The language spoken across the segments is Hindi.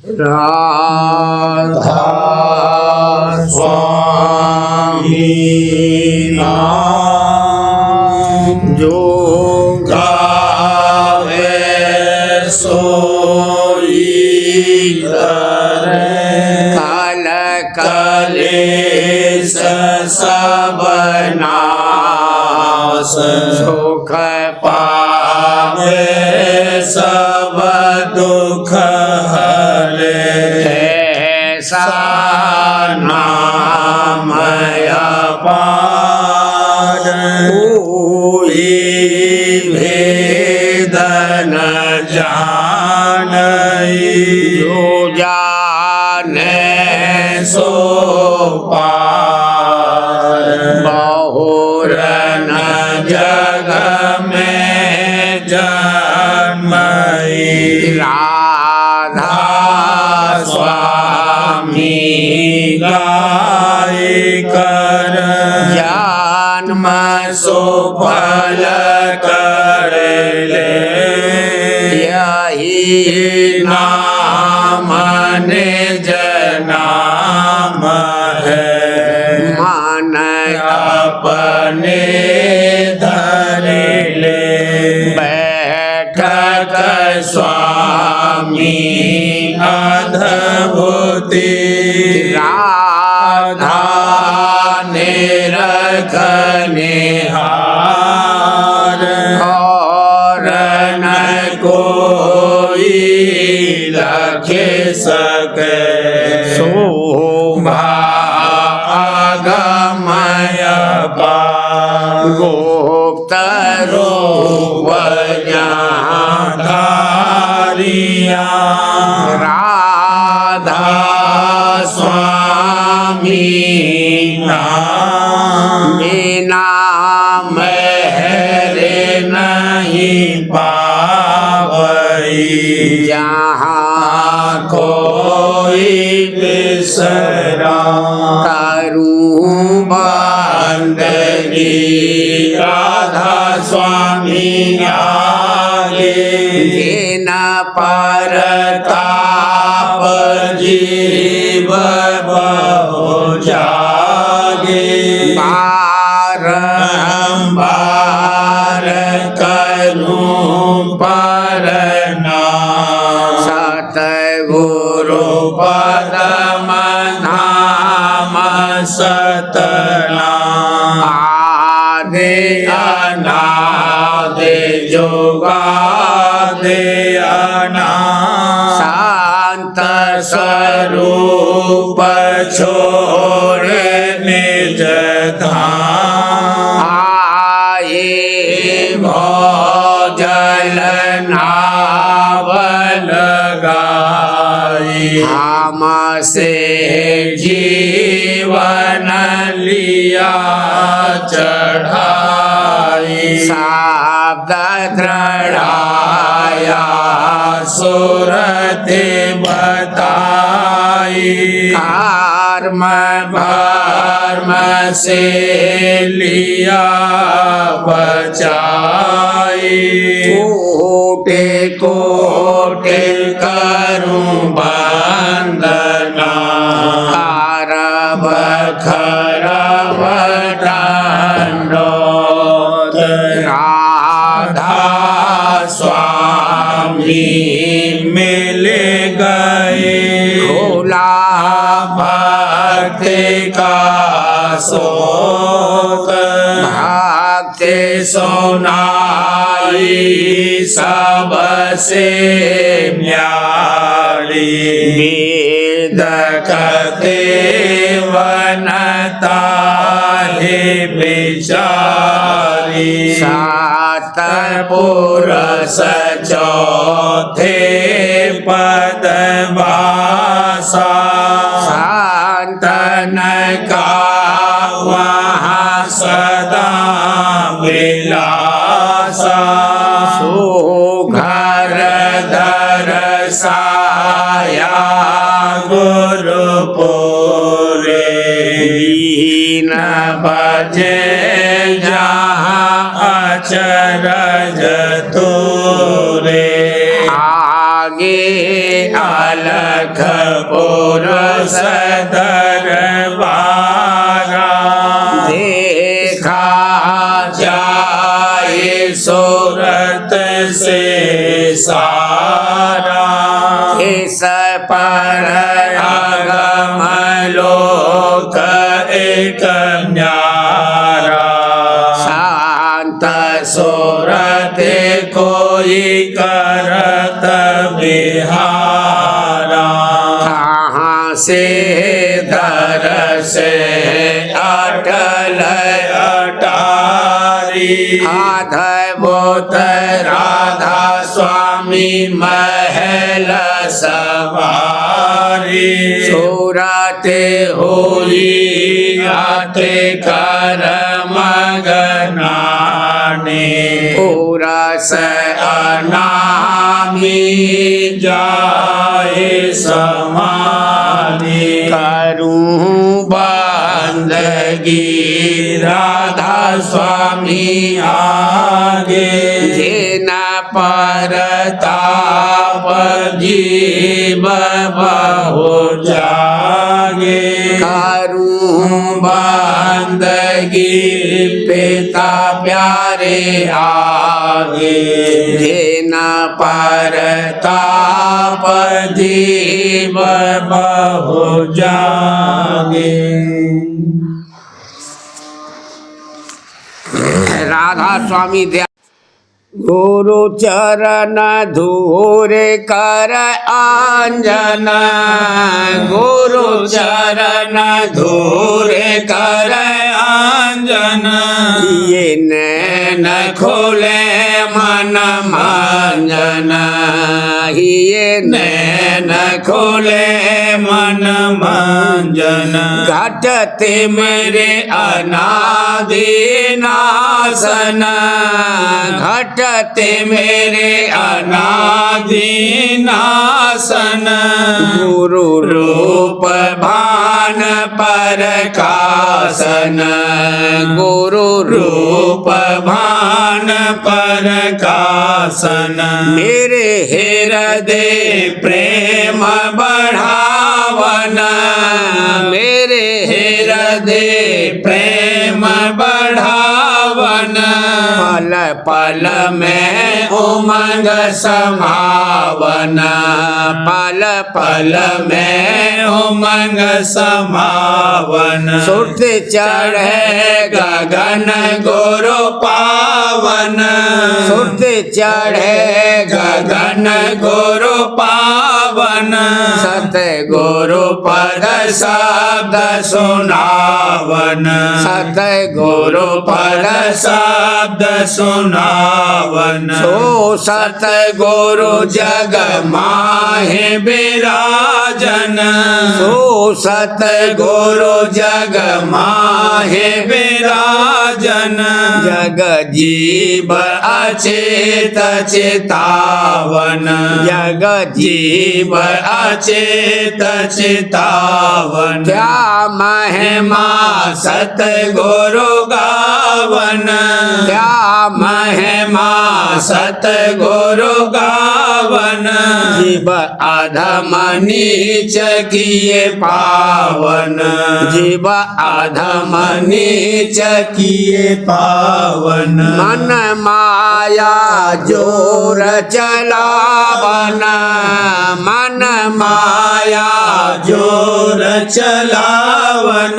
राधा स्वामी नाम जो गावे सोई करे कल कलेश सब नाश सुख पावे सब दुख हरे ऐसा नाम अपार कोई भेद न जानई जो जाने सो पार बहुर न जग में जन्मई राधा स्वामी गाय कर जन्म सुफल कर ले यही नाम निज नाम है मन अपने धर ले बैठक स्वामी अद्भुति राधा निरखने हार और न कोई रखे सके शोभा आगमय पार गुप्त रूप धारिया राधा स्वामी नाम बिना मेरे नहीं पावई जहाँ कोई बिसरा करूँ बंदगी राधा स्वामी आगे जिन परताप जीव बहु जागे बारंबार करूं प्रणाम सतगुरु पदम धाम सतनाम आदि अनादि जुगादि अनादि शांत स्वरूप छोड़ निज धाम आए भोजल नावल गाई हमसे जीवन लिया चढ़ाई शब्द दृढ़ाया सुरति बताई कर्म भर्म से लिया बचाई कोटि कोटि करूं वंदना करब खरब दंडोत राधा स्वामी मिल गए भोला भक्ति का सोत भक्ति सुनाई सबसे न्यारी वेद कते वनता है बेचारी सात पुरुष चौथे पदवासा संतन का वहाँ सदा विलासा सुघर दरसाया गुरुपुरे दीन बजे जहाँ अचरज तोरे आगे अलख पुरुष दरबारा देखा जाए सूरत से सारा इस पर आगम लोक एक न्यारा शांत सूरत कोई करत बिहारा कहाँ से धर से अटल अटारी अद्भुत राधा स्वामी महल सवारी सूरत होली आते कर मगनाने पूरस अनामी जाए समाधि करूं बंदगी राधा स्वामी आगे जिना परताप जीव बहु जागे करूं बंदगी पिता प्यारे आगे जिना परताप जीव बहु जागे। राधा स्वामी दया गुरु चरण धूर कर आंजन गुरु चरण धूर कर आंजन ये नैन खोले मन मंजन ये नैन खोले मन मंजन घटते मेरे अनादि नासन घटते मेरे अनादि नासन गुरु रूप भान परकासन गुरु रूप भान परकासन मेरे हृदय प्रेम बढ़ावन मेरे हृदय प्रेम बढ़ावन पल पल में उमंग समावन पल पल में उमंग समावन सुरत चढ़े गगन गुरु पावन सुरत चढ़े गगन गुरु पावन सत गुरु पद शब्द सुनावन सत गुरु पद शब्द सुनावन सो सत गुरु जग माहे विराजन सो सत गुरु जग माहे विराजन जग जीव अचेत चेतावन जग जीव अचेत चेतावन क्या महिमा सत गुरु गावन क्या महिमा सत गुरु गावन जीव अधम नीच किए पावन जीव अधम नीच किए पावन मन माया जोर चलावन मन माया जोर चलावन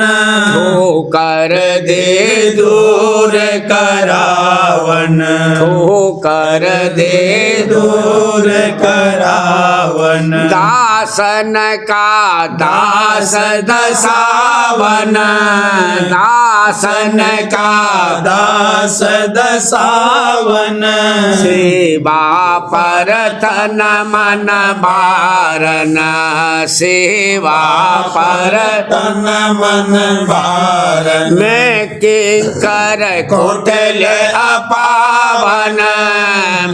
ठोकर दे दूर करावन ठोकर दे दूर करावन दासन का दास दसावन दासन का दास दसावन सेवा पर तन मन बारन सेवा पर तन मन बारन मैं किंकर कोटल अपावन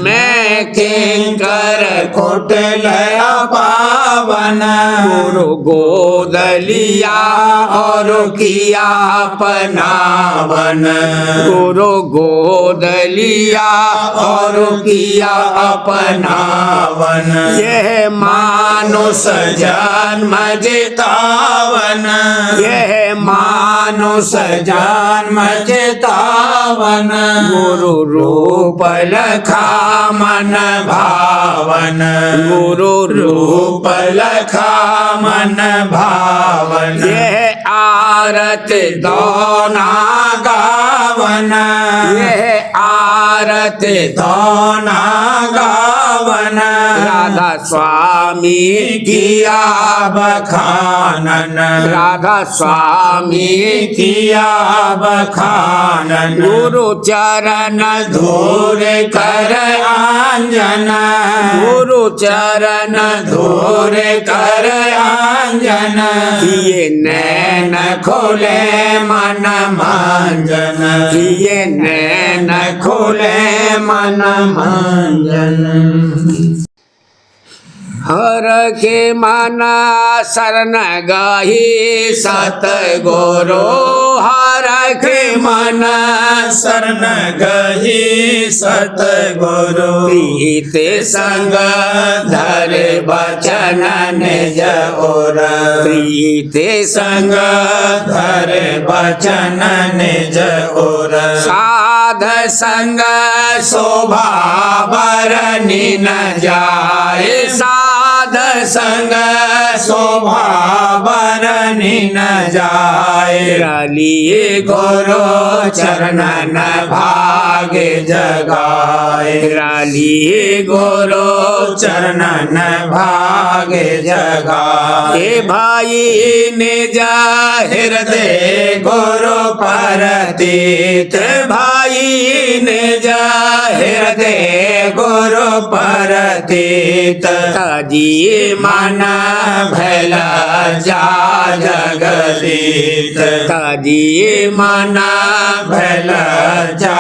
मैं किंकर कोटल अपावन बढ़ावन गुरु गोद लिया और किया अपनावन गुरु गोद लिया और किया अपनावन यह मानुष जन्म जितावन यह मानुष जन्म जितावन गुरु रूप लखा मन भावन गुरु रूप लखा मन भावन यह आरत दोना गावन यह आरत दोना गावन राधा स्वामी किया बखानन राधा स्वामी किया बखानन गुरु चरण धूर कर आंजन गुरु चरण धूर कर आंजन ये नैन खोले मन मंजन ये नैन खोले मन मंजन हर के माना शरण गाही सत गुरु हर के माना शरण गाही सत गुरु प्रीत संग धर बचन निज और प्रीत संग धर बचन निज और साध संग शोभा बरनी न जाए साध संग शोभा बरनी न जाए रलिए गुरु चरणन भागे जगाए रलिए गुरु चरणन भागे जगाए भाई निज हृदय गुरु परतीत भाई निज हृदय गुरु परतीत तजिए मन भैल जा जगदीत तजिए मन भैल जा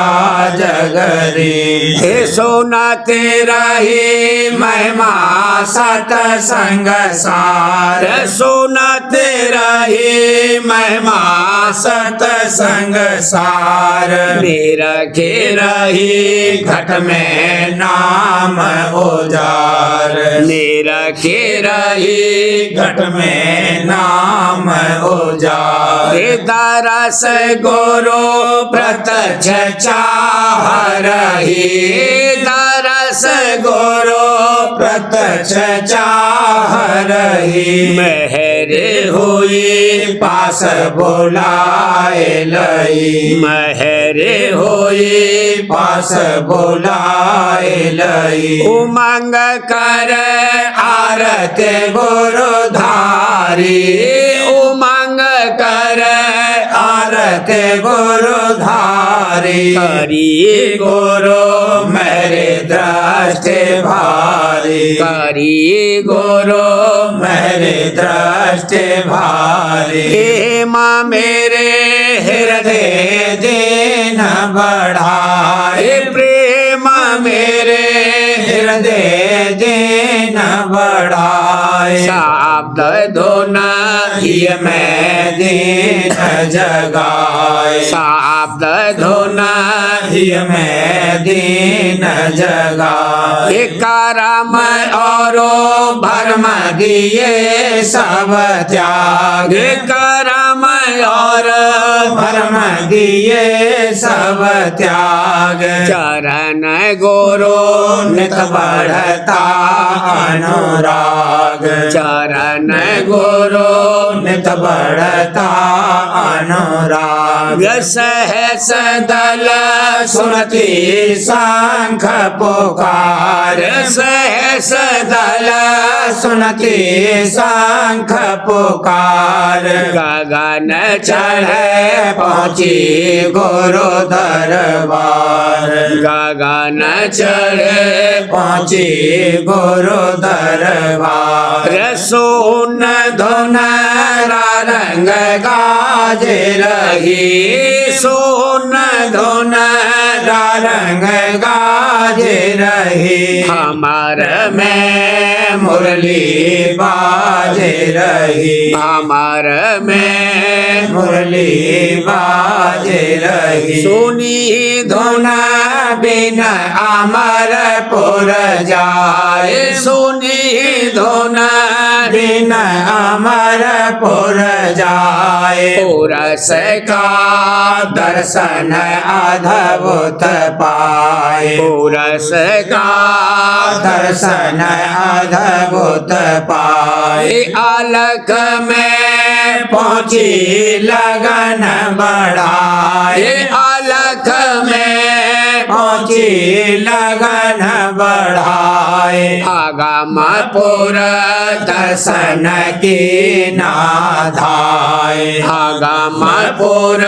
जगदीत हे सोना तेरा ही महिमा सतसंग सार सोना तेरा ही महिमा सतसंग सार मेरा घेरा ही घट में नाम उजार मेरा घेरा ही घट में नाम उजार दरस गुरु प्रत्यक्ष चाह रही दरस गुरु प्रत्यक्ष चाह रही मेहर हुई पास बुलाए लई मेहर हुई पास बुलाए लई उमंग कर आरत गुरु धारी उमंग कर आरत गुरु धारी हरि गुरु मेरे दृष्टि भारी हरि गुरु मेरे दृष्टि भारी हे माँ मेरे हृदय दीन बढ़ाए प्रेम मेरे हृदय दीन बढ़ाए शब्द धोना ही मैं दीन जगाए शब्द धोना ही मैं दीन जगाए करम और भरम दिए सब त्याग करम और भरम दिए सब त्याग चरण गुरु नित बढ़ता अनुराग चरण गुरु नित बढ़ता अनुराग सहस दल सुनती शंख पुकार सहस दल सुनती शंख पुकार गगन चढ़े पहुँची गुरु दरबार गगन चढ़े पहुँची गुरु दरबार सोन धुन रंग गाज रही सोन धुन रंग गाज रही हमार में मुरली मुरली बाजे रही अमर में मुरली बाजे रही सुनी धुन बिन अमरपुर जाए सुनी धुन बिन अमरपुर जाए पुरस का दर्शन अद्भुत पाए पुरस का दर्शन अद्भुत पाए अलख में पहुँची लगन बढ़ाए अलख में पहुँची लगन बढ़ाए आगमपुर दर्शन की नाधाए आगमपुर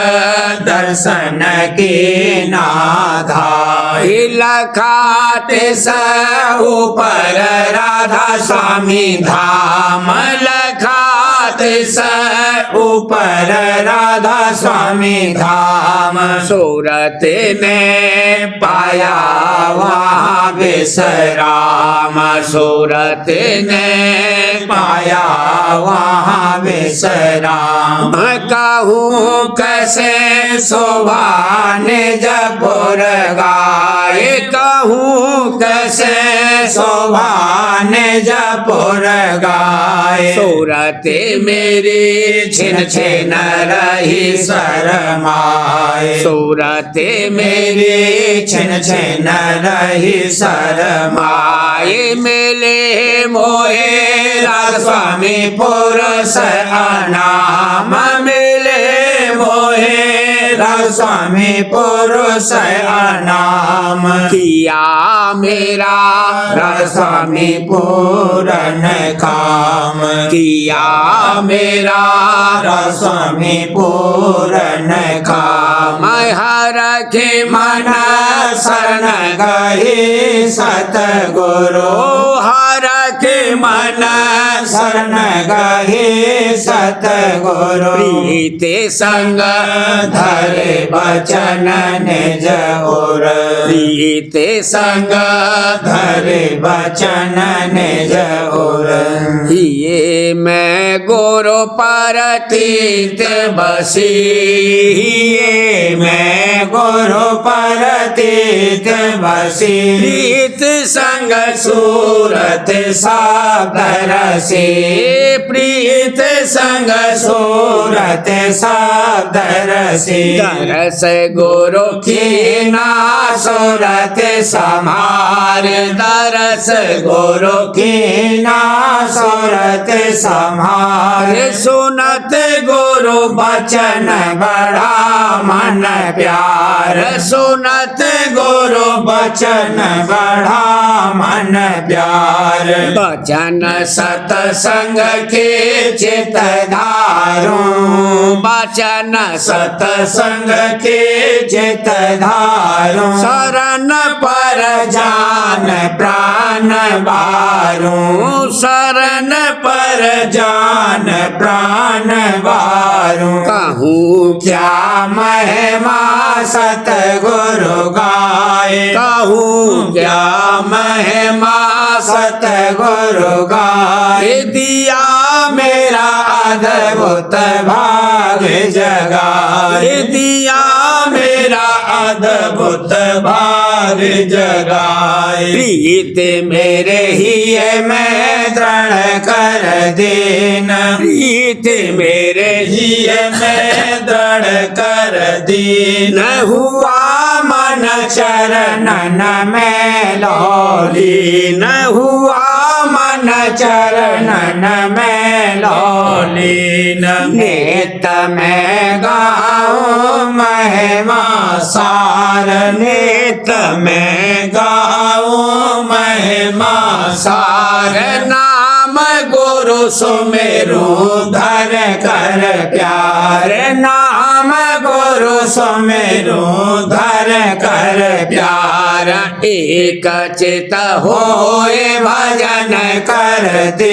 दर्शन की नाधाए लखाते स ऊपर राधा स्वामी धाम लखाते स ऊपर राधा स्वामी धाम सूरत में पाया वहाँ विश्राम सूरत ने पाया वहाँ विश्राम कहूँ कैसे शोभा निज पुर गाए कहूँ कैसे शोभा निज पुर गाए सूरत मेरी छिन छिन रही शरमाए सूरत मेरी छिन छिन रही शरमाए मिले मोहे राधा स्वामी पुरुष अनाम मिले मोहे राधा स्वामी पुरुष अनाम किया मेरा राधा स्वामी पूरन काम किया मेरा राधा स्वामी पूरन काम मैं हर के मन शरण गही सतगुरु हर के मन शरण गही सतगुरु प्रीति संग धरे बचन निज उर प्रीति संग धरे बचन निज उर ये मैं गुरु परतीत बसी ये मैं गुरु परतीत बसी प्रीत संग सूरत सादरसी प्रीत संग सूरत सादरसी दरस गुरु की ना सूरत समार दरस गुरु की ना सूरत समार सुनत गुरु बचन बड़ा मन प्यार सुनत गुरु बचन बड़ा मन प्यार बचन सतसंग के चित धारू बचन सतसंग के चित धारू शरण पर जान प्राण बारू शरण पर जान प्राण बारू कहूँ क्या महिमा सतगुरु गाए कहूँ क्या महिमा सतगुरु गाए दिया मेरा अद्भुत भाग जगाए दिया मेरा अद्भुत भाग जगाए प्रीत मेरे ही मैं दृढ़ कर देना प्रीत मेरे ही मैं दृढ़ कर दीन हुआ मन चरणन में लौली न हुआ मन चरणन में लौलीन नेत में गाऊं महिमा सार नेत में गाऊं महिमा सार नाम गुरु सुमेरु धर कर प्यार नाम राम गुरु सुमेरु धर कर प्यार एक चित होए भजन करते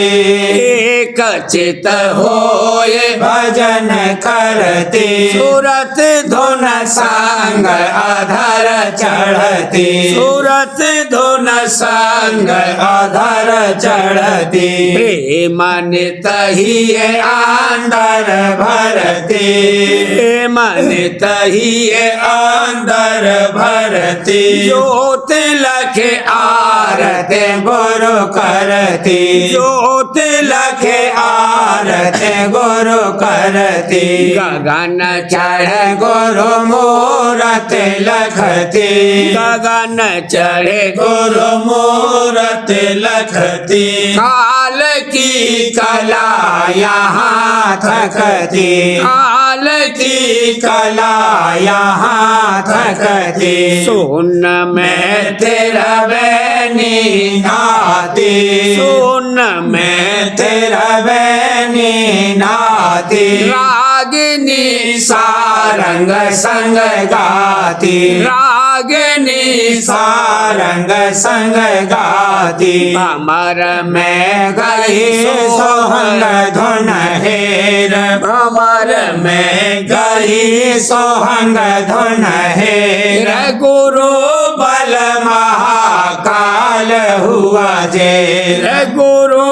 एक चित होए भजन करते सूरत धुन संग अधर चढ़ती सूरत धुन संग अधर चढ़ती प्रेम नित ही अंदर भरती मन ही अंदर भरती ज्योत लखे आरते गुरु करती ज्योत लखे आरते गुरु करती गगन चढ़ गुरु मूरत लखती गगन चढ़े गुरु मूरत लखती काल की कला यहाँ थकती काल की कला यहाँ थकती सुन मैं तेरा बैनी नाती सुन मैं तेरा बैनी नाती रागिनी सारंग संग गाती रागिनी सारंग संग गाती अमर मैं गई सोहंग धुन हेर अमर मैं गई सोहंग धुन हेर गुरु बल महाकाल हुआ जेर गुरु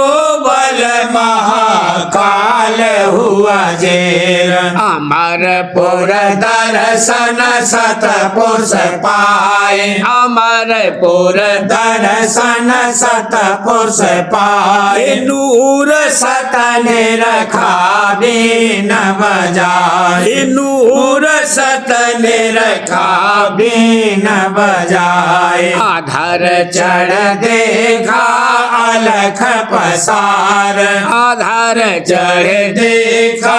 बल महाकाल हुआ जेर अमरपुर दर्शन सतपुरुष पाए अमरपुर दर्शन सतपुरुष पाए नूर सतन रखा बीन बजाए नूर सतन रखा बीन बजाए आधार चढ़ देखा अलख पसार आधार चढ़ देखा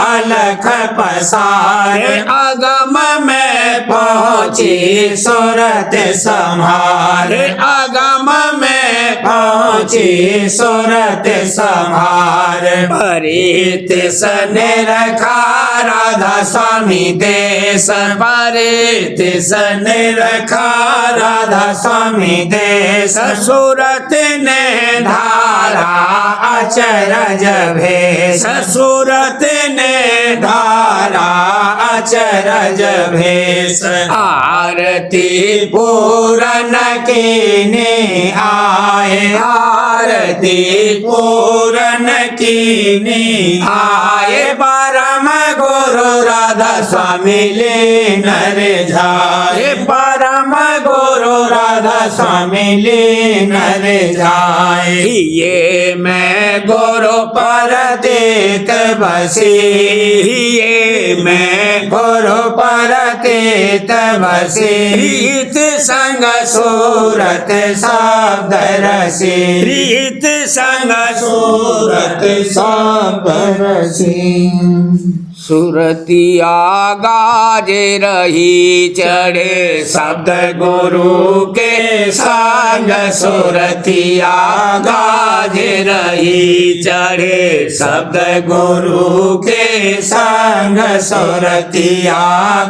अलख पसार अगम में पहुँची सूरत संभार अगम में पहुँची सूरत संभार परित सने रखा राधा स्वामी देश परित सने रखा राधा स्वामी देश सूरत ने धारा अचरज भेष सूरत ने धारा अचरज भेष आरती पूरन कीने आए आरती पूरन कीने आए परम गुरु राधा स्वामी लीन रे जाए परम गुरु राधा स्वामी लीन रे जाए ये मैं गुरु पर देत बसी ये मैं गुरु पर देत बसी प्रीत संग सूरत शब्द रसी प्रीत संग सूरत शब्द रसी सुरतिया गाज रही चढ़े शब्द गुरु के संग सुरतिया गाज रही चढ़े शब्द गुरु के संग सुरतिया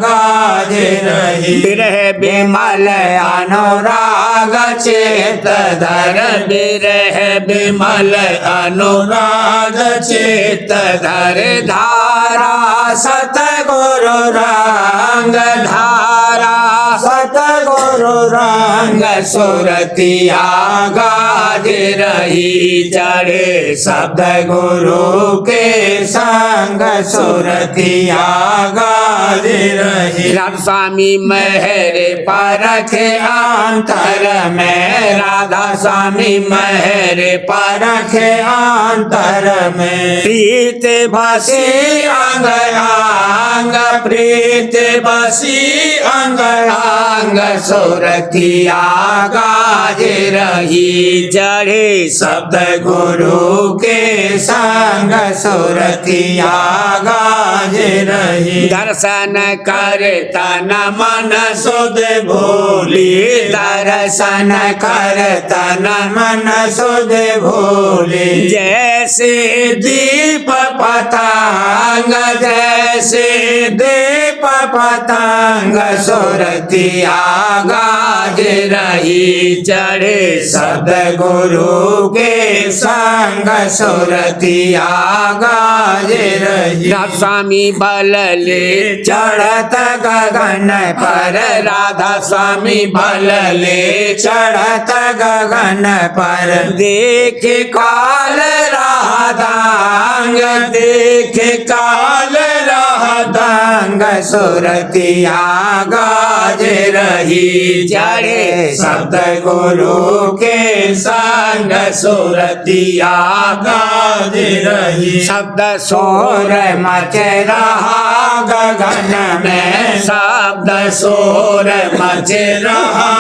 गाज रही बिरह विमल अनुराग चेत धर बिरह विमल अनुराग चेत धर धारा सतगुरु रंग धारा सतगुरु रंग सुरतिया गाज रही चढ़े शब्द गुरु के संग सुरतिया गाज रही राधा स्वामी मेहर परखे अंतर में राधा स्वामी मेहर परखे अंतर में प्रीत बसी अंग अंग प्रीत बसी अंग अंग सुरतिया गाज रही चढ़े शब्द गुरु के संग सुरतिया गाज रही दर्शन कर तन मन सुध भोली दर्शन कर तन मन सुध भोली जैसे दीप पतंग जैसे दे पतंग सुरतिया गाज रही चढ़े सदगुरु के संग सुरतिया गाज रही। राधा स्वामी बल ले चढ़त गगन पर राधा स्वामी बल ले चढ़त गगन पर देख काल राधांग देख काल राधांग सुरतिया गाज रही चढ़े सतगुरु के संग सुरतिया गाज रही। शब्द शोर मच रहा गगन में शब्द शोर मच रहा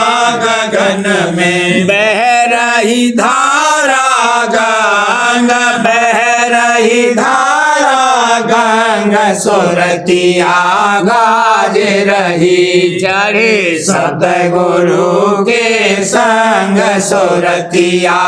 गगन में बह रही धारा गंगा बह रही धारा गंगा सुरतिया गाज रही चढ़े सतगुरु के संग सुरतिया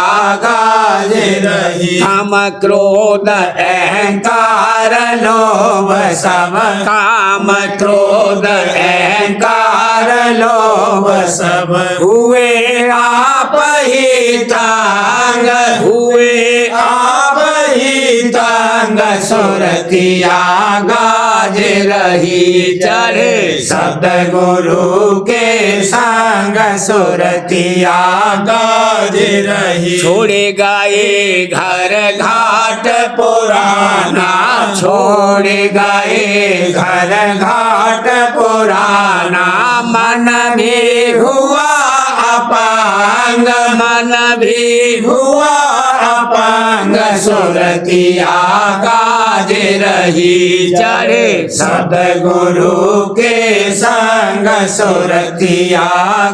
गाज रही। काम क्रोध अहंकार लोभ सब काम क्रोध अहंकार लोभ सब हुए आप ही तांग हुए आप ही तांग सुरतिया गाज रही चढ़े सतगुरु के संग सुरतिया गाज रही। छोड़े गए घर घाट पुराना छोड़ गए घर घाट पुराना मन भी हुआ अपांग मन भी हुआ अपांग सुरतिया गाज रही चढ़े सतगुरु के संग सुरतिया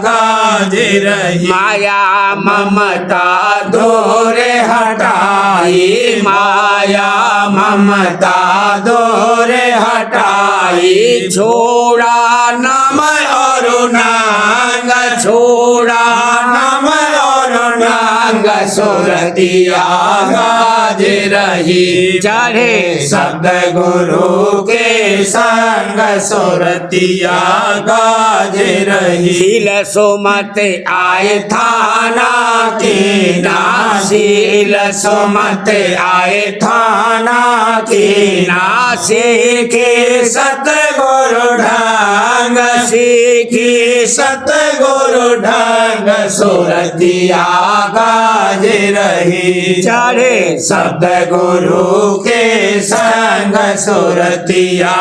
गाज रही। माया ममता दूर हटाई माया ममता दूर हटाई छोड़ा नम और नांग छोड़ा नम और नांग सुरतिया गाज रही चढ़े सतगुरु के संग सुरतिया गाज रही। शील सुमत आए थाना की नासील सुमत आए थाना की नासीखी सतगुरु ढंग सीखी सतगुरु ढंग सुरतिया गाज रही चढ़े सतगुरु के संग सुरतिया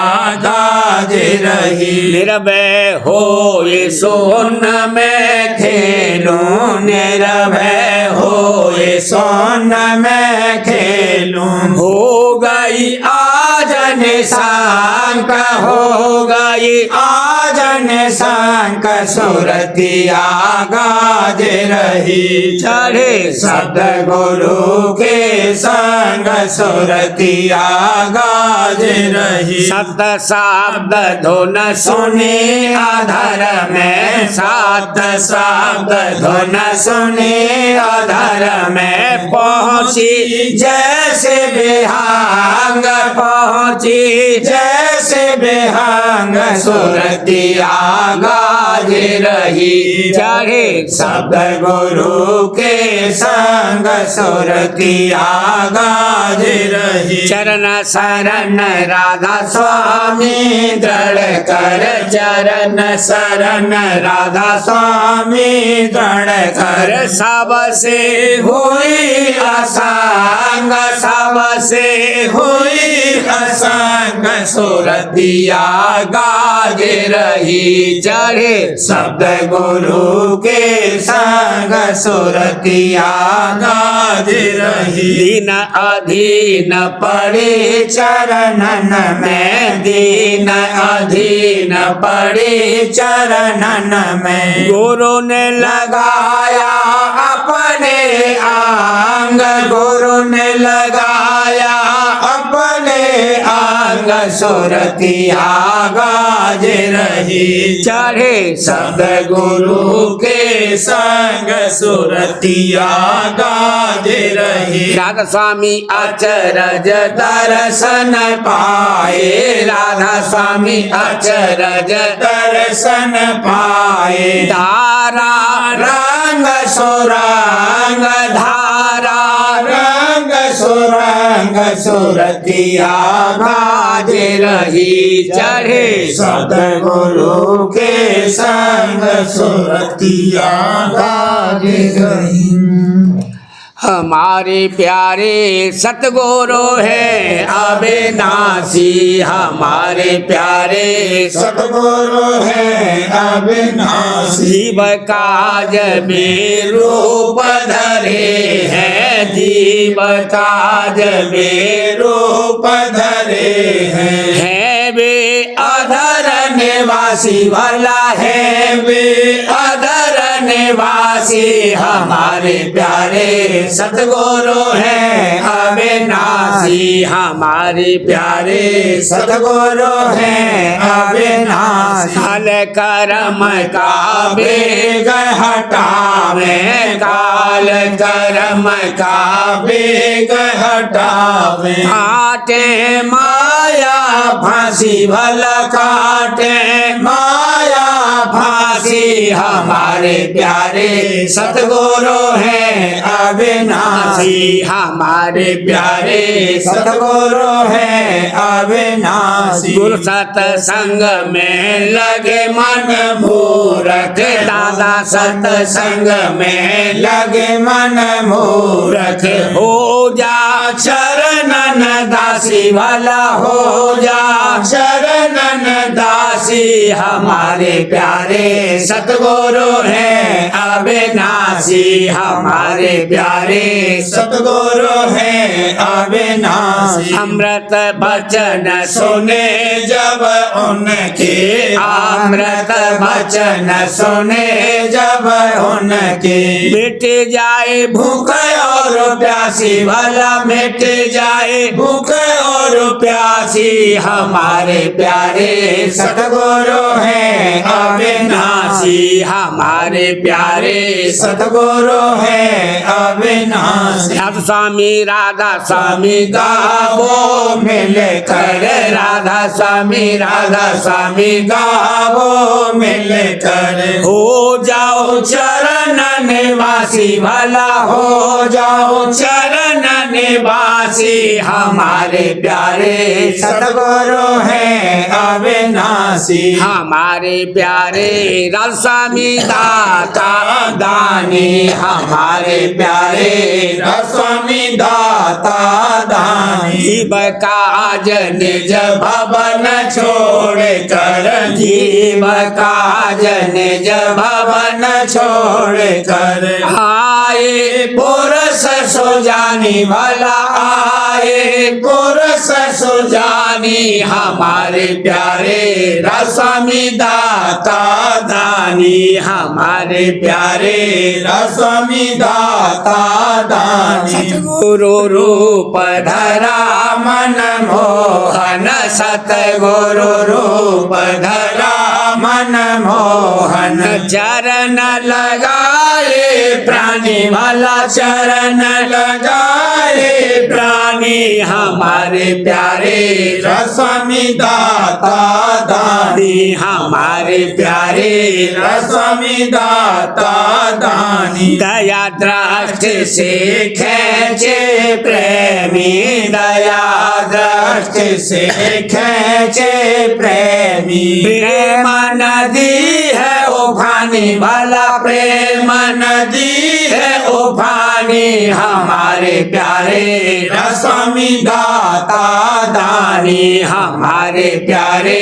गाज रही। निर्भय हो ये सोन में खेलूं निर्भय हो ये सोन में खेलूं हो गई आज निशांक हो गई आज निशांक सुरतिया गाज रही चढ़े सतगुरु के संग सुरतिया गाज रही। सत शब्द धुन सुने अधर में सात शब्द धुन सुने अधर में पहुँची जैसे बेहांग पहुँची जैसे बेहांग सुरतिया गाज रही चढ़े सतगुरु के संग सुरतिया गाज रही। चरण शरण राधा स्वामी दृढ़ कर चरण शरण राधा स्वामी दृढ़ कर सबसे हुई असंग सबसे हुई असंग सुरतिया गाज रही चढ़े सतगुरु के संग सुरतिया गाज रही। दीन अधीन पड़े चरणन में दीन अधीन पड़े चरणन में गुरु ने लगाया अपने आंग गुरु ने लगाया अपने आंग संग सुरतिया गाज रही चढ़े सतगुरु के संग सुरतिया गाज रही राधा स्वामी अचरज दर्शन पाए राधा स्वामी अचरज दर्शन पाए धारा रंग सुरंग धारा रंग सुरंग सुरतिया गाज रही चढ़े सतगुरु के संग सुरतिया गाज रही हमारे प्यारे सतगुरु है अविनाशी हमारे प्यारे सतगुरु है अविनाशी जीव काज में रूप धरे हैं जीव काज में रूप धरे हैं वे अधर निवासी वाला है वे अधर निवासी हमारे प्यारे सतगुरु हैं अविनाशी हमारे प्यारे सतगुरु हैं अविनाशी काल कर्म का बेग हटावे काल कर्म का बेग हटावे काटे माया फांसी भल काटे माया फांसी हमारे प्यारे सतगुरु हैं अविनाशी हमारे प्यारे सतगुरु हैं अविनाशी गुरु सत्संग में लगे मन मूरख दादा सत्संग में लगे मन मूरख हो जा शरणन दासी वाला हो जा शरणन दासी हमारे प्यारे सतगुरु हैं अविनाशी हमारे प्यारे सतगुरु हैं अविनाशी अमृत बचन सुने जब उनके अमृत वचन सुने जब उनके मिट जाए भूख और प्यासी वाला मिट जाए भूख और प्यासी हमारे प्यारे सतगुरु हैं अविनाशी हमारे प्यारे सतगुरु हैं अविनाशी राधा स्वामी राधा स्वामी गावो मिलकर राधा स्वामी गावो मिलकर हो जाओ चरण निवासी भला हो जाओ चरण निवासी हमारे प्यारे सतगुरु हैं अविनाशी हमारे प्यारे राधा स्वामी दाता दानी हमारे प्यारे स्वामी दाता दानी जीव काज निज भवन छोड़ कर जीव काज निज भवन छोड़ कर आए पुरुष सुजानी भला आए पुरुष सुजानी हमारे प्यारे स्वामी दाता दानी हमारे प्यारे स्वामी दाता दानी गुरु रूप धरा मन मोहन सतगुरु रूप धरा मन मोहन चरण लगाए प्राणी भला चरण लगाए प्राणी हमारे प्यारे स्वामी दाता दानी हमारे प्यारे स्वामी दाता दानी दया दृष्टि से खेचे प्रेमी दया दृष्टि से खेचे प्रेमी प्रेम नदी है उफानी भला प्रेम नदी है उफानी हमारे प्यारे स्वामी दाता दानी हमारे प्यारे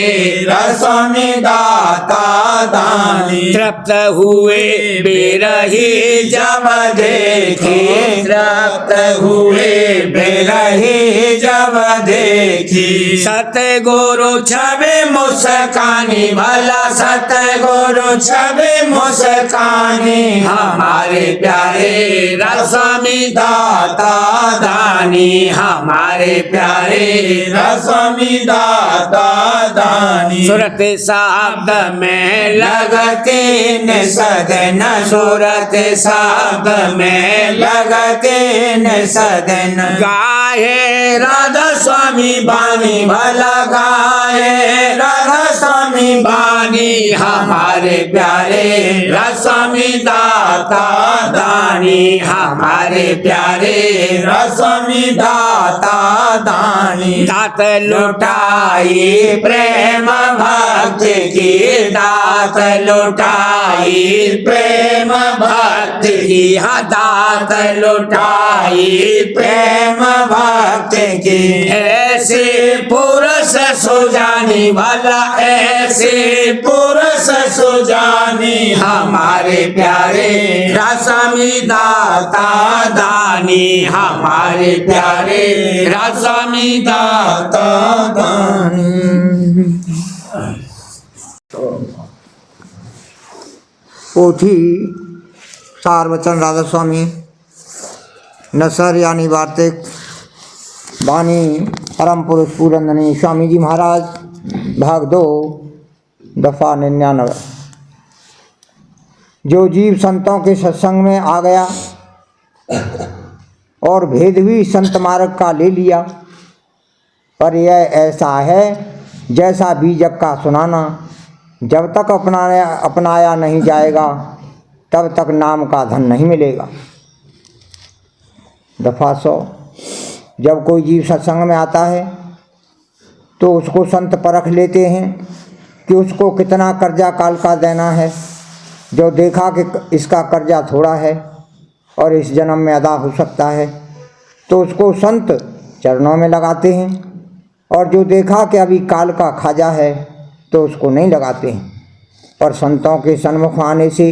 स्वामी दाता दानी तृप्त हुए बेरही जब देखे तृप्त हुए बेरही जब देखी सतगुरु छवि मुस्कानी भला सतगुरु छवि मुस्कानी हमारे प्यारे रस्वामी दाता दानी हमारे प्यारे रस्वामी दाता दानी सूरत शब्द में लगते न सदन सूरत शब्द में लगते न सदन गाये राधा स्वामी बानी भला गाए राधा स्वामी बानी हमारे प्यारे रस्वामी दाता दानी हमारे प्यारे रस्वामी दाता दानी दात लुटाई प्रेम भक्ति की दात लुटाई प्रेम भक्ति की दात लुटाई प्रेम भक्ति की ऐसे पुरुष सुजानी भला ऐसे पुरुष सुजानी हमारे प्यारे रस्वामी दाता दानी हमारे प्यारे रस्वामी दाता दानी। पोथी सारवचन राधा स्वामी नसर यानी वार्तिक वाणी परम पुरुष पूरंदनी स्वामी जी महाराज भाग 2 दफा 99। जो जीव संतों के सत्संग में आ गया और भेद भी संत मार्ग का ले लिया, पर यह ऐसा है जैसा बीजक का सुनाना, जब तक अपनाया नहीं जाएगा तब तक नाम का धन नहीं मिलेगा। दफा 100। जब कोई जीव सत्संग में आता है तो उसको संत परख लेते हैं कि उसको कितना कर्जा काल का देना है। जो देखा कि इसका कर्जा थोड़ा है और इस जन्म में अदा हो सकता है तो उसको संत चरणों में लगाते हैं, और जो देखा कि अभी काल का खाजा है तो उसको नहीं लगाते हैं। पर संतों के सन्मुख आने से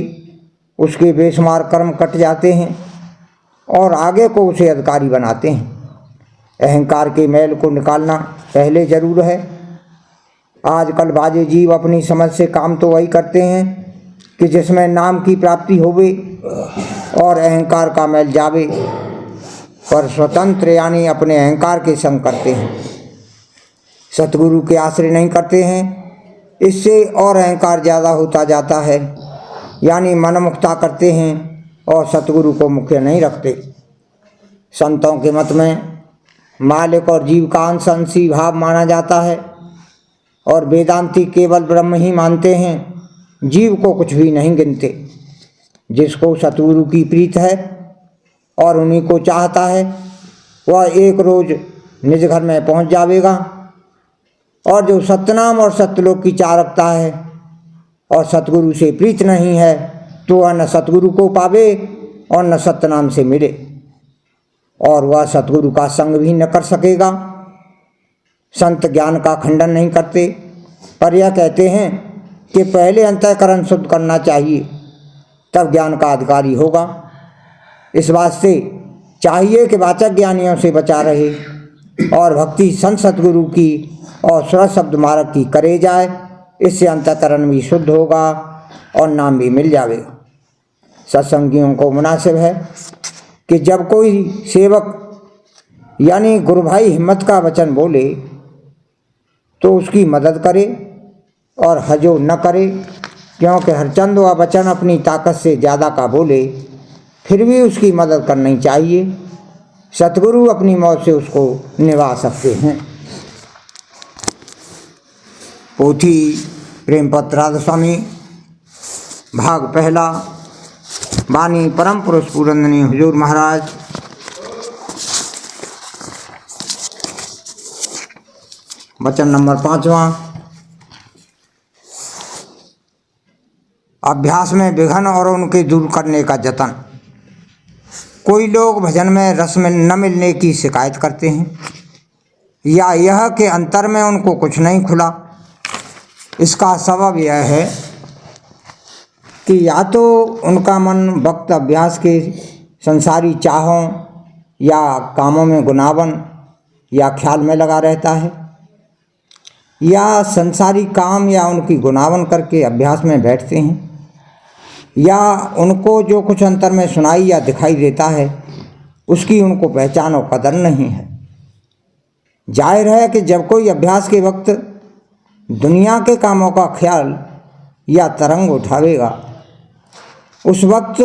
उसके बेशुमार कर्म कट जाते हैं और आगे को उसे अधिकारी बनाते हैं। अहंकार के मैल को निकालना पहले जरूर है। आजकल बाजे जीव अपनी समझ से काम तो वही करते हैं कि जिसमें नाम की प्राप्ति होवे और अहंकार का मैल जावे, पर स्वतंत्र यानी अपने अहंकार के संग करते हैं। सतगुरु के आश्रय नहीं करते हैं, इससे और अहंकार ज़्यादा होता जाता है, यानी मनमुक्ता करते हैं और सतगुरु को मुख्य नहीं रखते। संतों के मत में मालिक और जीव का अंश अंशी भाव माना जाता है, और वेदांती केवल ब्रह्म ही मानते हैं, जीव को कुछ भी नहीं गिनते। जिसको सतगुरु की प्रीत है और उन्हीं को चाहता है, वह एक रोज निज घर में पहुंच जावेगा। और जो सत्यनाम और सत्यलोक की चाह रखता है और सतगुरु से प्रीत नहीं है, तो वह न सतगुरु को पावे और न सत्यनाम से मिले, और वह सतगुरु का संग भी न कर सकेगा। संत ज्ञान का खंडन नहीं करते, पर यह कहते हैं कि पहले अंतःकरण शुद्ध करना चाहिए, तब ज्ञान का अधिकारी होगा। इस वास्ते चाहिए कि वाचक ज्ञानियों से बचा रहे और भक्ति संत सतगुरु की और सुरत शब्द मार्ग की करे जाए। इससे अंतःकरण भी शुद्ध होगा और नाम भी मिल जाएगा। सत्संगियों को मुनासिब है कि जब कोई सेवक यानी गुरु भाई हिम्मत का वचन बोले तो उसकी मदद करे और हजो न करे, क्योंकि हरचंद वह वचन अपनी ताकत से ज़्यादा का बोले, फिर भी उसकी मदद करनी चाहिए। सतगुरु अपनी मौत से उसको निभा सकते हैं। पोथी प्रेमपत्र राधा स्वामी भाग 1 वाणी परम पुरुष पूरंदनी हुजूर महाराज। वचन नंबर 5वां। अभ्यास में विघ्न और उनके दूर करने का जतन। कोई लोग भजन में रस में न मिलने की शिकायत करते हैं, या यह कि अंतर में उनको कुछ नहीं खुला। इसका सबब यह है कि या तो उनका मन वक्त अभ्यास के संसारी चाहों या कामों में गुनावन या ख्याल में लगा रहता है, या संसारी काम या उनकी गुनावन करके अभ्यास में बैठते हैं, या उनको जो कुछ अंतर में सुनाई या दिखाई देता है उसकी उनको पहचान और कदर नहीं है। जाहिर है कि जब कोई अभ्यास के वक्त दुनिया के कामों का ख्याल या तरंग उठावेगा, उस वक्त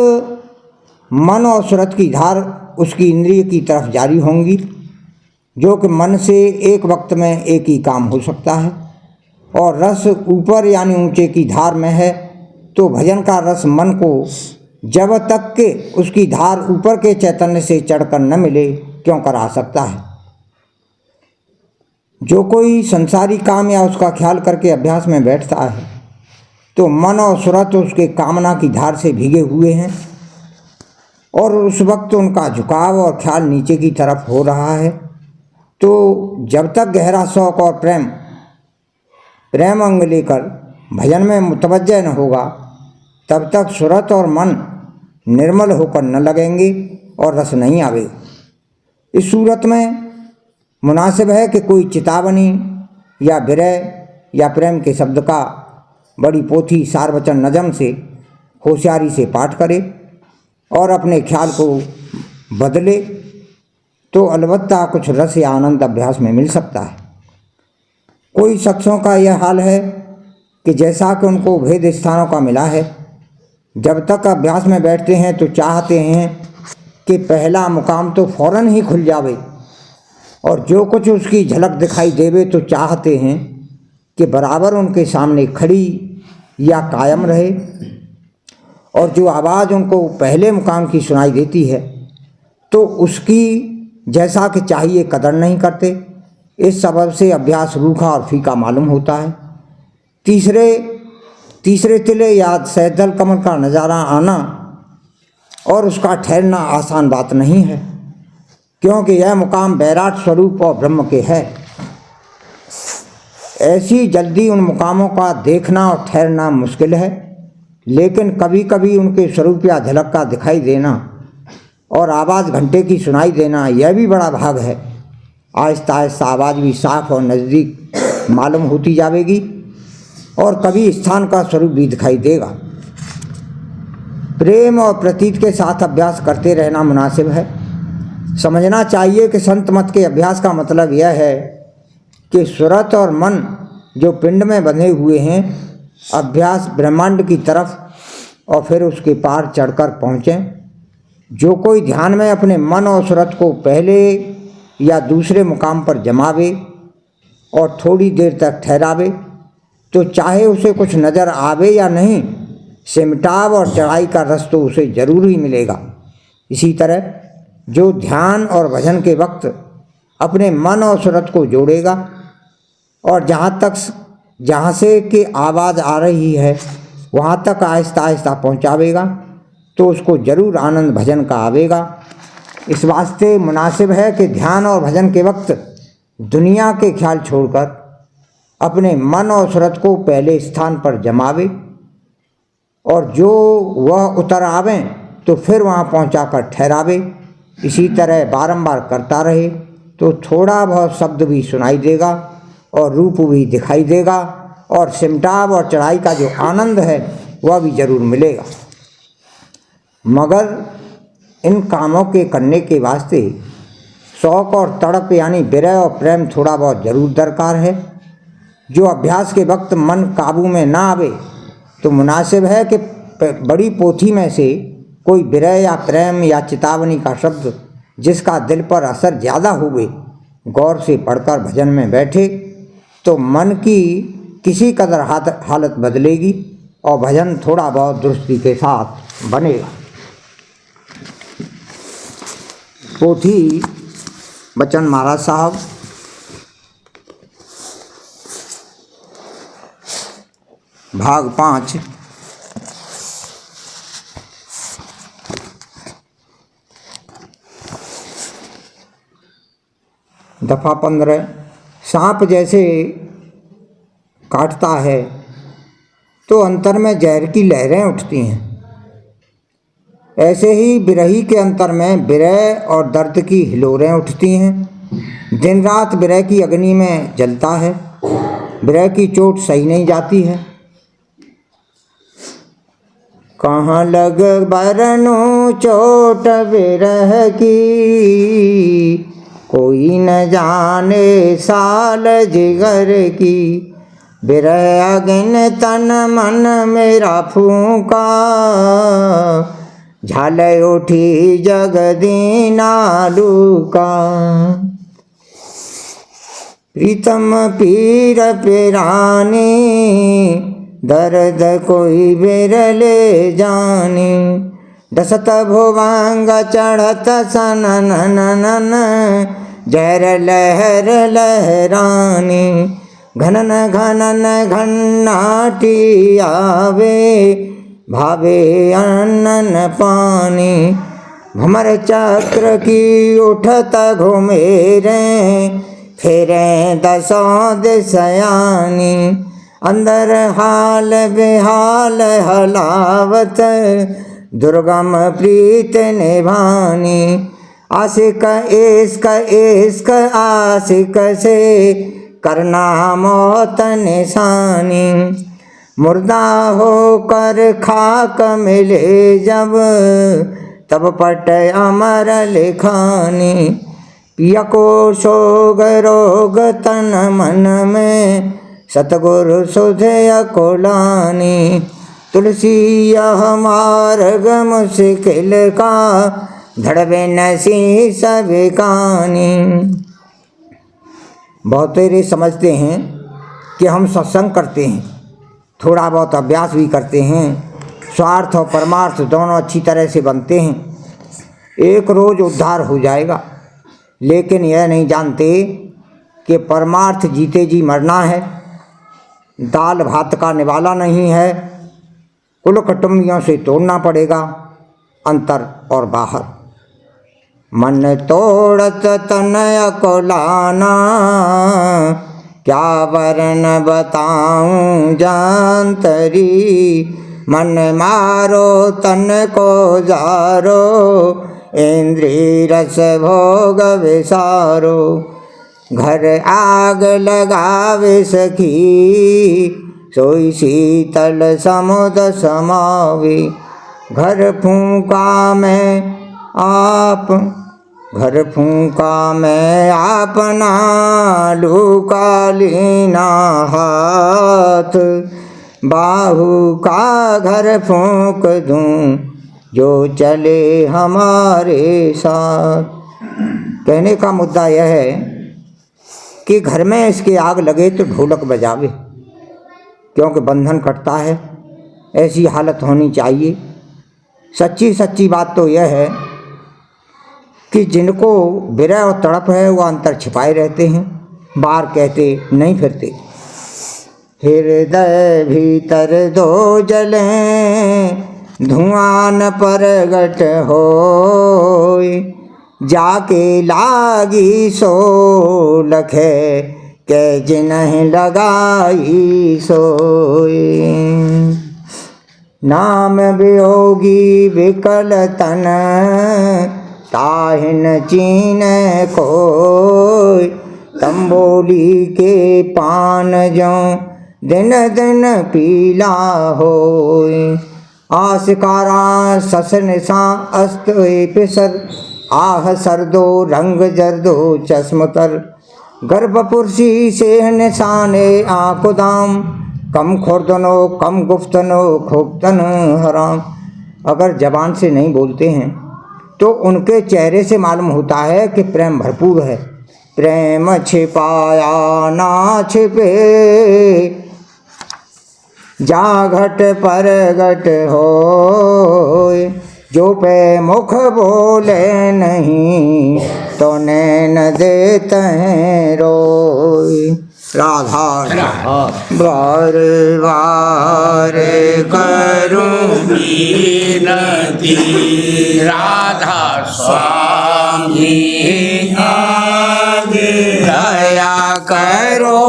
मन और सुरत की धार उसकी इंद्रिय की तरफ जारी होंगी, जो कि मन से एक वक्त में एक ही काम हो सकता है। और रस ऊपर यानी ऊंचे की धार में है, तो भजन का रस मन को जब तक के उसकी धार ऊपर के चैतन्य से चढ़कर न मिले क्यों कर आ सकता है। जो कोई संसारी काम या उसका ख्याल करके अभ्यास में बैठता है, तो मन और सुरत उसके कामना की धार से भीगे हुए हैं, और उस वक्त उनका झुकाव और ख्याल नीचे की तरफ हो रहा है। तो जब तक गहरा शौक और प्रेम अंग लेकर भजन में मुतवज्जह न होगा, तब तक सुरत और मन निर्मल होकर न लगेंगे और रस नहीं आवेगा। इस सूरत में मुनासिब है कि कोई चितावनी या विरह या प्रेम के शब्द का बड़ी पोथी सारवचन नजम से होशियारी से पाठ करे और अपने ख्याल को बदले, तो अलबत्ता कुछ रस या आनंद अभ्यास में मिल सकता है। कोई शख्सों का यह हाल है कि जैसा कि उनको भेद स्थानों का मिला है, जब तक अभ्यास में बैठते हैं तो चाहते हैं कि पहला मुकाम तो फौरन ही खुल जावे, और जो कुछ उसकी झलक दिखाई देवे तो चाहते हैं कि बराबर उनके सामने खड़ी या कायम रहे, और जो आवाज़ उनको पहले मुकाम की सुनाई देती है तो उसकी जैसा कि चाहिए कदर नहीं करते। इस सबब से अभ्यास रूखा और फीका मालूम होता है। तीसरे तिले या सैदल कमल का नज़ारा आना और उसका ठहरना आसान बात नहीं है, क्योंकि यह मुकाम बैराट स्वरूप और ब्रह्म के है। ऐसी जल्दी उन मुकामों का देखना और ठहरना मुश्किल है, लेकिन कभी कभी उनके स्वरूप या झलक का दिखाई देना और आवाज़ घंटे की सुनाई देना, यह भी बड़ा भाग है। आहिस्ता आहिस्ता आवाज़ भी साफ और नज़दीक मालूम होती जाएगी, और कभी स्थान का स्वरूप भी दिखाई देगा। प्रेम और प्रतीत के साथ अभ्यास करते रहना मुनासिब है। समझना चाहिए कि संत मत के अभ्यास का मतलब यह है कि सुरत और मन जो पिंड में बंधे हुए हैं, अभ्यास ब्रह्मांड की तरफ और फिर उसके पार चढ़कर पहुँचें। जो कोई ध्यान में अपने मन और सुरत को पहले या दूसरे मुकाम पर जमावे और थोड़ी देर तक ठहरावे, तो चाहे उसे कुछ नज़र आवे या नहीं, सिमटाव और चढ़ाई का रस तो उसे जरूर ही मिलेगा। इसी तरह जो ध्यान और भजन के वक्त अपने मन और सुरत को जोड़ेगा और जहाँ से कि आवाज़ आ रही है वहाँ तक आहिस्ता आहिस्ता पहुँचावेगा, तो उसको जरूर आनंद भजन का आवेगा। इस वास्ते मुनासिब है कि ध्यान और भजन के वक्त दुनिया के ख्याल छोड़कर अपने मन और सुरत को पहले स्थान पर जमावे, और जो वह उतर आवें तो फिर वहाँ पहुँचाकर ठहरावे। इसी तरह बारंबार करता रहे तो थोड़ा बहुत शब्द भी सुनाई देगा और रूप भी दिखाई देगा, और सिमटाव और चढ़ाई का जो आनंद है वह भी जरूर मिलेगा। मगर इन कामों के करने के वास्ते शौक और तड़प यानी विरह और प्रेम थोड़ा बहुत जरूर दरकार है। जो अभ्यास के वक्त मन काबू में ना आवे, तो मुनासिब है कि बड़ी पोथी में से कोई विरह या प्रेम या चेतावनी का शब्द जिसका दिल पर असर ज़्यादा हुए, गौर से पढ़कर भजन में बैठे, तो मन की किसी कदर हालत बदलेगी और भजन थोड़ा बहुत दुरुस्ती के साथ बनेगा। पोथी बच्चन महाराज साहब, भाग 5, दफा 15। सांप जैसे काटता है तो अंतर में जहर की लहरें उठती हैं, ऐसे ही बिरही के अंतर में विरह और दर्द की हिलोरें उठती हैं। दिन रात विरह की अग्नि में जलता है, विरह की चोट सही नहीं जाती है। कहाँ लग बरनूं चोट विरह की, कोई न जाने साल जिगर की। विरह अग्नि तन मन मेरा फूंका, झाल उठी जगदीना लूका। प्रीतम पीर पिरानी, दर्द कोई बिरले जानी। दसत भुवंग चढ़त सनन, जहर लहर लहरानी। घनन घनन घन्नाटी आवे, भावे अनन पानी। भमर चक्र की उठत घुमेरे, फेरे दसों दिशयानी। अंदर हाल बेहाल हलावत, दुर्गम प्रीत निभानी। आशिक इश्क इश्क आशिक से, करना मौत निशानी। मुर्दा होकर खाक मिले जब, तब पट अमर लिखानी। पिया को सोग रोग तन मन में, सतगुरु सुधे अकुलानी। तुलसी यह मार्ग मुश्किल का, धड़बे नसी सब कानी। बहुत तेरे समझते हैं कि हम सत्संग करते हैं, थोड़ा बहुत अभ्यास भी करते हैं, स्वार्थ और परमार्थ दोनों अच्छी तरह से बनते हैं, एक रोज उद्धार हो जाएगा। लेकिन यह नहीं जानते कि परमार्थ जीते जी मरना है, दाल भात का निवाला नहीं है, कुल कुटुंबियों से तोड़ना पड़ेगा, अंतर और बाहर। मन तोड़त तन अकुलाना, क्या वर्ण बताऊं जानतरी। मन मारो तन को जारो, इंद्रिय रस भोग विसारो। घर आग लगावे सखी, सोई शीतल समुद्र समावे। घर फूंका में आप, घर फूंका में अपना, लूका लीना हाथ। बाहु का घर फूंक दूं, जो चले हमारे साथ। कहने का मुद्दा यह है कि घर में इसके आग लगे तो ढोलक बजावे, क्योंकि बंधन कटता है, ऐसी हालत होनी चाहिए। सच्ची सच्ची बात तो यह है कि जिनको विरह और तड़प है वो अंतर छिपाए रहते हैं, बाहर कहते नहीं फिरते। हृदय भीतर दो जलें, धुआं न परगट होय। जाके लागी सो लखे, के जिन्हें लगाई सोय। नाम वियोगी विकल तन, ताहिन चीन कोय। तंबोली के पान जो, दिन दिन पीला होय। आशिकारा ससन सा अस्त पिसर, आह सरदो रंग जरदो चश्मतर। गर्भपुरसी से निशाने आकुदाम, कम खुर्दनो कम गुफ्तनो खूबतन हराम। अगर जबान से नहीं बोलते हैं तो उनके चेहरे से मालूम होता है कि प्रेम भरपूर है। प्रेम छिपाया ना छिपे, जा घट पर घट होय। जो पे मुख बोले नहीं, तो नैन देते हैं रोय। राधा बार बार करूं विनती, राधा स्वामी आगे। दया करो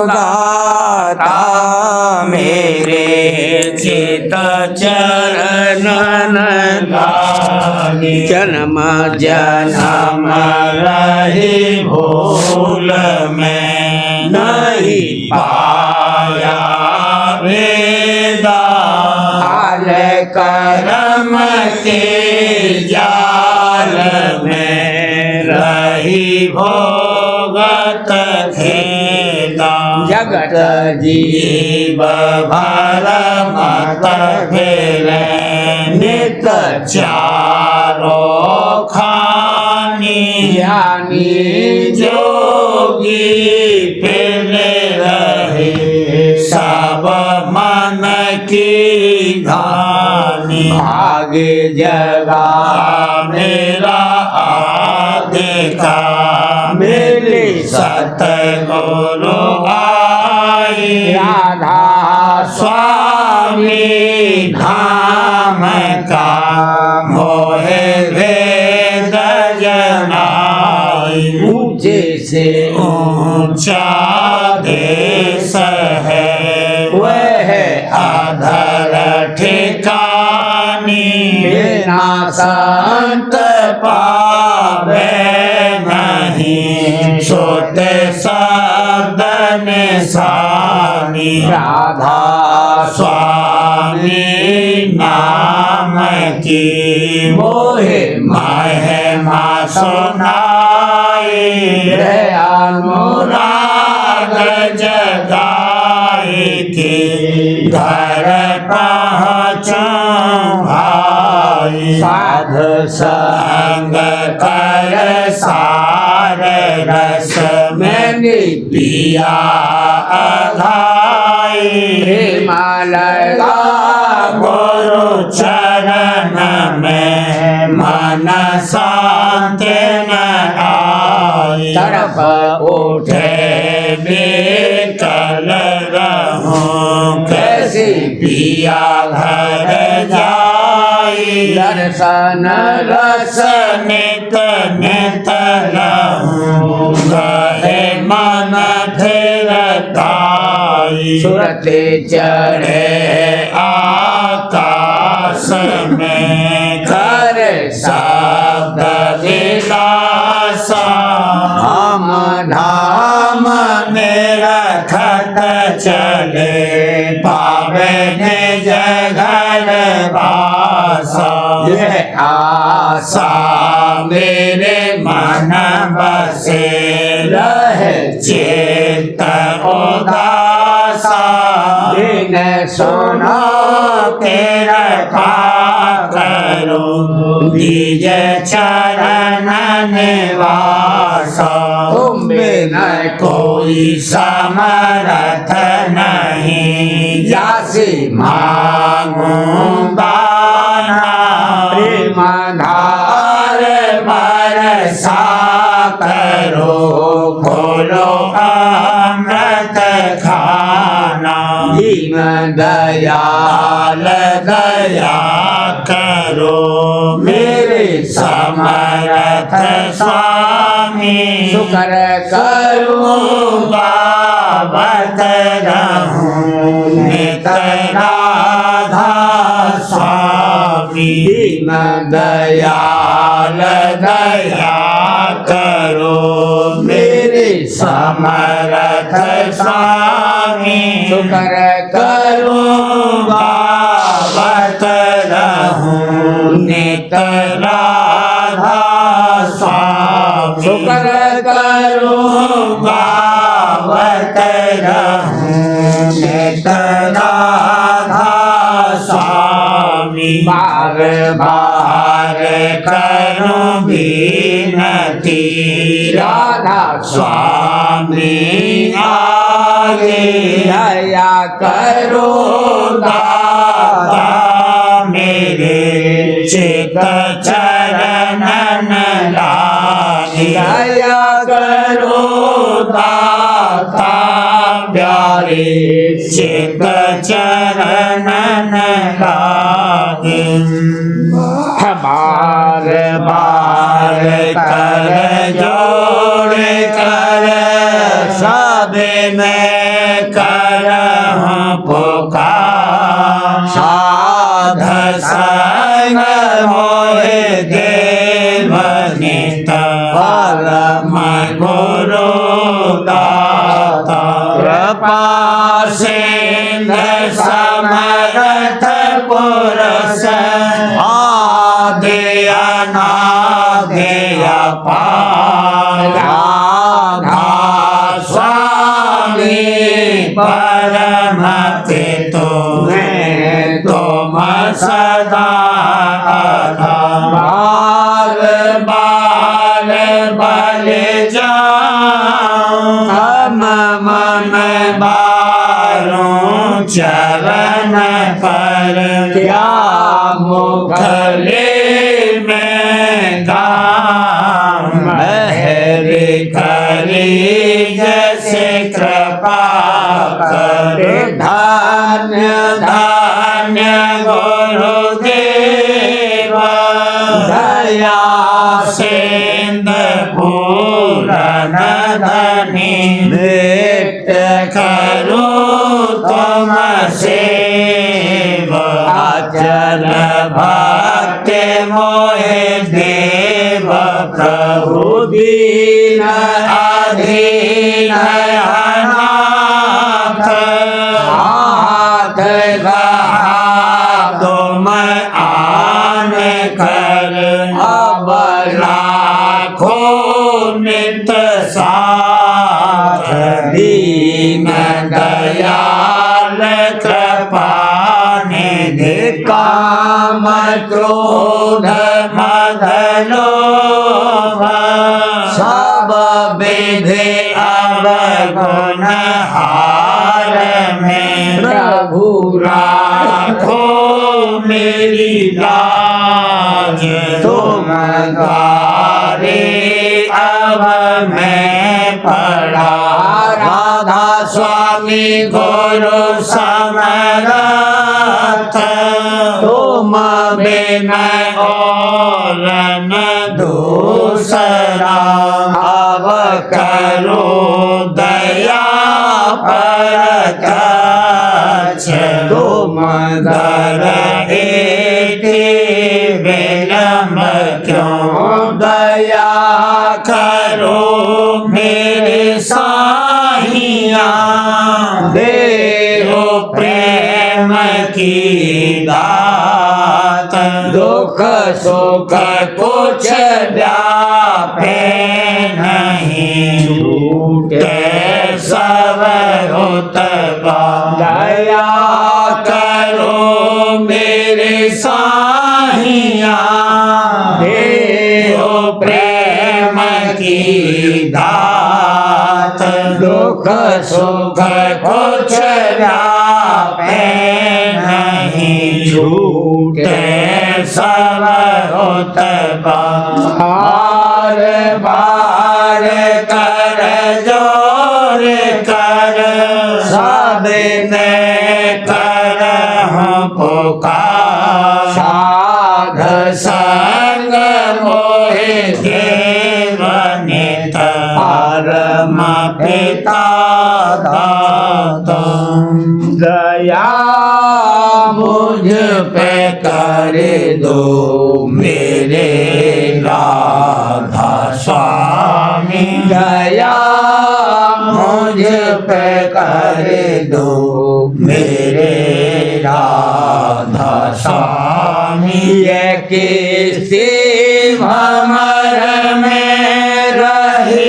दाता मेरे, चित चरणन लागे। जन्म जन्म रही भूल में नहीं पाया वेदा हाल कर्म के जाल में रही भोगत खेदा जगत जीव भर मत फेरे नित चारो खानी ज्ञानी जोगी पेले रहे सब मन की धानी आगे जगा मेरा आगे का मेरे सतगुरु आई राधा स्वामी धाम का मोहे वेद जनाई ऊंचे से ऊंचा देश है वह अधर ठिकानी बिना संत पावे नहीं सोते शब्द निशानी राधा स्वामी नाम की मोहे महिमा सुनाई अनुराग राग जगाई के घर पहुँचो भाई साध संग कर सार रस मैंने पिया अधाई प्रेम लगा गुरु चरण में मन शांत न आई तरफ उठे बेकल रहूं कैसे पिया घर जाई दर्शन रस नित नित रहूं गहे मन थिरताई सुरते चढ़े आकाश में कर शब्द विलासा हम धाम निरखत चले पावे निज घर वासा यह आशा आशा मेरे मन बसे रहे चित्त उदासा दिन सुनो तेरा करो निज चरण निवासा तुम बिना कोई समर्थ नहीं जासी मांगूं दाना प्रेम धार बरसा करो खोलो अमृत खाना दीन दयाल दया करो मेरे समर्थ स्वामी शुक्र करूं बाबत रहूं नित राधा स्वामी दीन दयाल दया करो मेरे समर्थ स्वामी शुक्र करूं बाबत रहूं नित राधा स्वामी शुक्र करूं बाबत रहूं नित राधा स्वामी बार बार करूं विनती राधा स्वामी आगे दया करो दाता मेरे चित चरणन लागे दया करो दाता प्यारे चित चरणन लागे बार बार कर जोड़ कर सब में कर पुकार साध संग मोहे दे कृपा सिंध समर्थ पुरुष आदि अनादि अपार राधा स्वामी परम पितु तुम सदा बार बार बल जाऊं हम मन बारों चरण पर क्या मुखले में गाम हरि करी जैसे कृपा कर धन्य धन्य गुरुदेव दया सिंध पूरन धनी नित्य करूं तुम सेव अचल भक्ति मोहे देव प्रभु दीन अधीन अनाथ हाथ तुम आन कर अब लाखों नित साथ दीन दयाल कृपा निधि काम क्रोध मद लोभ सब विधि अवगुण हार में प्रभु राखो मेरी लाज तुम गारे अब मैं पड़ा राधा स्वामी गुरु समरथ तुम बिना और न दूसरा अब करो दया पर कछ तुम दर विलम्ब क्यों दया करो मेरे साहिया देहो प्रेम की दात दुख सुख कुछ व्यापे नहीं छूटे सब होतबा दया करो मेरे साहिया देहो प्रेम की दात दुख सुख कुछ व्यापे नहीं छूटे सब होतबा बार बार कर जोर कर सबने कर पुकार साध संग मोहि देव नित परम पिता दाता दया मुझ पे कर दो मेरे राधा स्वामी दया मुझ पे कर दो मेरे राधा स्वामी ये किसी भमर में रही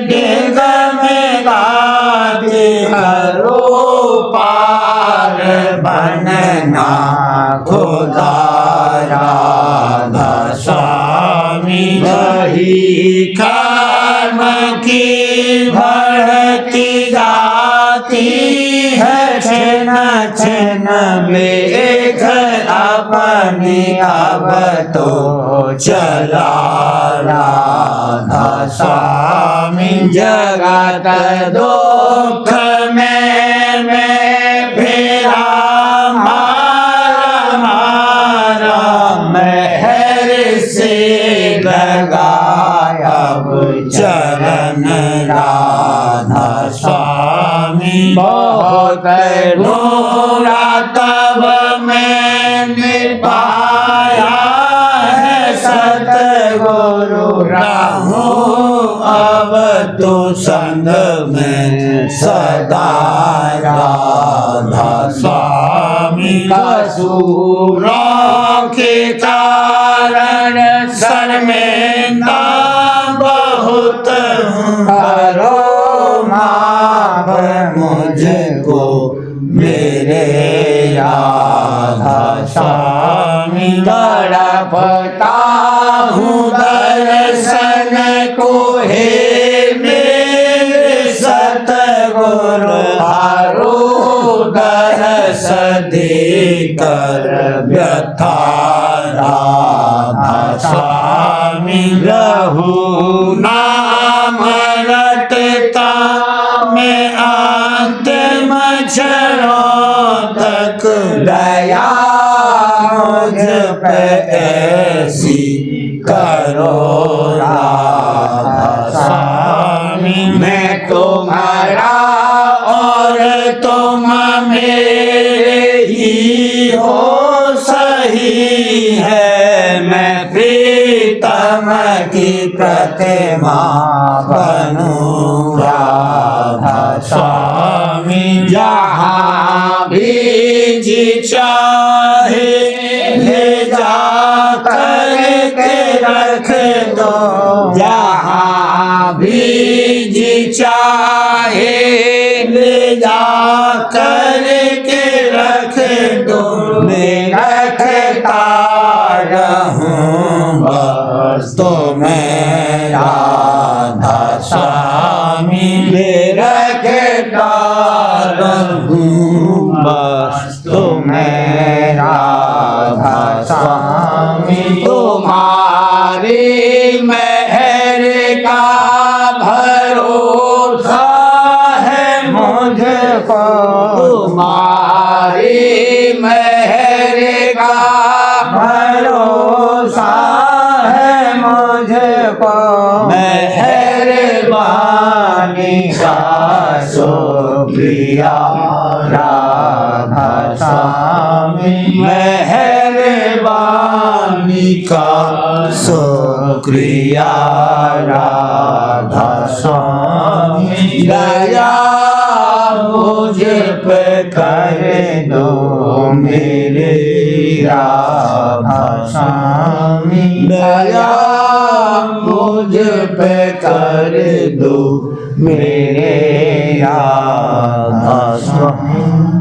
डिग में गाती करो पार बनना खुदा राधा स्वामी वही कर्म की बढ़ती जाती है छिन छिन मेघ अपनी अब तो चला राधा स्वामी जगत दुख में फिरा मारा महर से लगाया चरण राधा स्वामी बहुत ढूंढा तब मैंने पाया है सतगुरु राहु अब तू संग में सदा राधा स्वामी कसूरों के कारण शर्मिंदा बहुत करो माफ मुझको मेरे राधा स्वामी तड़पता हूँ दर्शन को हे मेरे सतगुरु हारो दरस देकर व्यथा राधा स्वामी रहु नाम रटता मैं अंतिम क्षणों तक दया मुझ पे ऐसी करो राधा स्वामी मैं तुम्हारा और तुम मेरे ही हो सही है मैं प्रीतम की प्रतिमा बनूं राधा स्वामी जहाँ भी जी चाहे ले जा करके रख दो जहाँ भी जी चाहे ले जा करके रख दो मैं रखता रहूं बस तो मैं राधा स्वामी मैं रखता रहूं बस तो मैं राधा स्वामी तुम्हारी मेहर का भरोसा है मुझको तुम्हारी मेहर का भरोसा है मुझको मेहरबानी का शुक्रिया राधा स्वामी मेहरबानी का शुक्रिया राधा स्वामी दया मुझ पे कर दो मेरे राधा स्वामी दया मुझ पे कर दो मेरे राधा स्वामी।